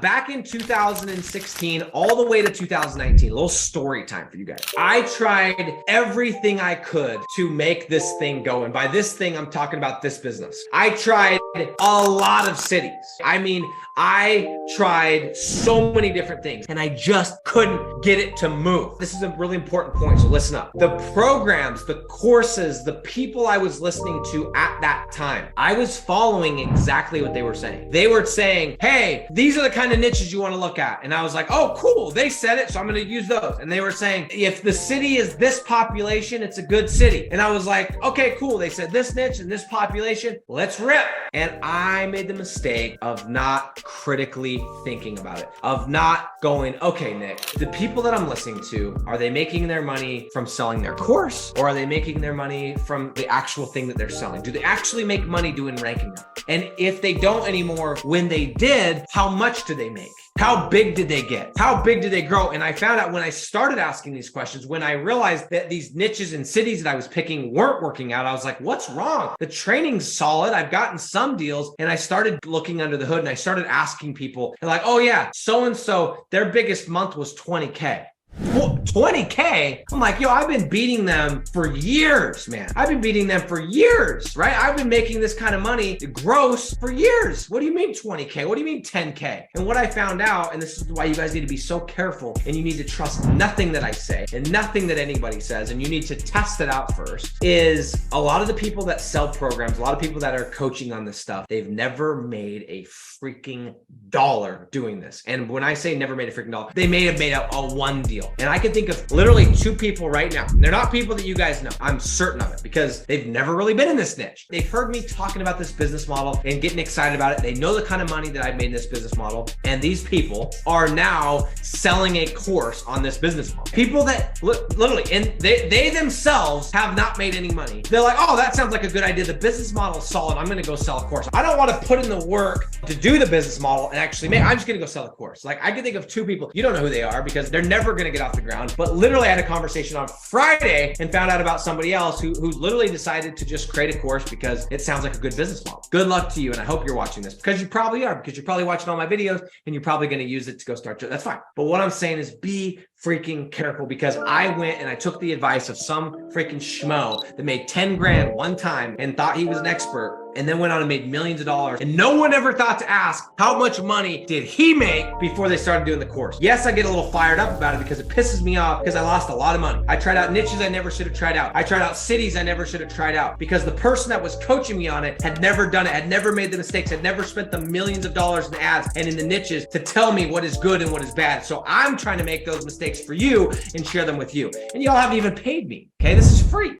Back in 2016, all the way to 2019, a little story time for you guys. I tried everything I could to make this thing go. And by this thing, I'm talking about this business. I tried a lot of cities. I mean, I tried so many different things and I just couldn't get it to move. This is a really important point, so listen up. The programs, the courses, the people I was listening to at that time, I was following exactly what they were saying. They were saying, hey, these are the kind of niches you want to look at. And I was like, oh, cool. They said it, so I'm going to use those. And they were saying, if the city is this population, it's a good city. And I was like, okay, cool. They said this niche and this population, let's rip. And I made the mistake of not critically thinking about it, of not going, okay, Nick, the people that I'm listening to, are they making their money from selling their course, or are they making their money from the actual thing that they're selling? Do they actually make money doing ranking? And if they don't anymore, when they did, how much do they make? How big did they get? How big did they grow? And I found out when I started asking these questions, when I realized that these niches and cities that I was picking weren't working out, I was like, what's wrong? The training's solid. I've gotten some deals. And I started looking under the hood and I started asking people, and like, oh yeah, so-and-so, their biggest month was 20K. 20K? I'm like, yo, I've been beating them for years, man. I've been beating them for years, right? I've been making this kind of money gross for years. What do you mean 20K? What do you mean 10K? And what I found out, and this is why you guys need to be so careful and you need to trust nothing that I say and nothing that anybody says, and you need to test it out first, is a lot of the people that sell programs, a lot of people that are coaching on this stuff, they've never made a freaking dollar doing this. And when I say never made a freaking dollar, they may have made a one deal. And I can think of literally two people right now. They're not people that you guys know. I'm certain of it because they've never really been in this niche. They've heard me talking about this business model and getting excited about it. They know the kind of money that I've made in this business model. And these people are now selling a course on this business model. People that literally, and they themselves have not made any money. They're like, oh, that sounds like a good idea. The business model is solid. I'm going to go sell a course. I don't want to put in the work to do the business model and actually make, I'm just going to go sell a course. Like I can think of two people. You don't know who they are because they're never going to get off the ground. But literally I had a conversation on Friday and found out about somebody else who literally decided to just create a course because it sounds like a good business model. Good luck to you. And I hope you're watching this because you probably are, because you're probably watching all my videos and you're probably going to use it to go start. That's fine. But what I'm saying is be freaking careful, because I went and I took the advice of some freaking schmo that made 10 grand one time and thought he was an expert, and then went on and made millions of dollars. And no one ever thought to ask how much money did he make before they started doing the course. Yes, I get a little fired up about it because it pisses me off because I lost a lot of money. I tried out niches I never should have tried out. I tried out cities I never should have tried out because the person that was coaching me on it had never done it, had never made the mistakes, had never spent the millions of dollars in ads and in the niches to tell me what is good and what is bad. So I'm trying to make those mistakes for you and share them with you. And y'all haven't even paid me. Okay, this is free.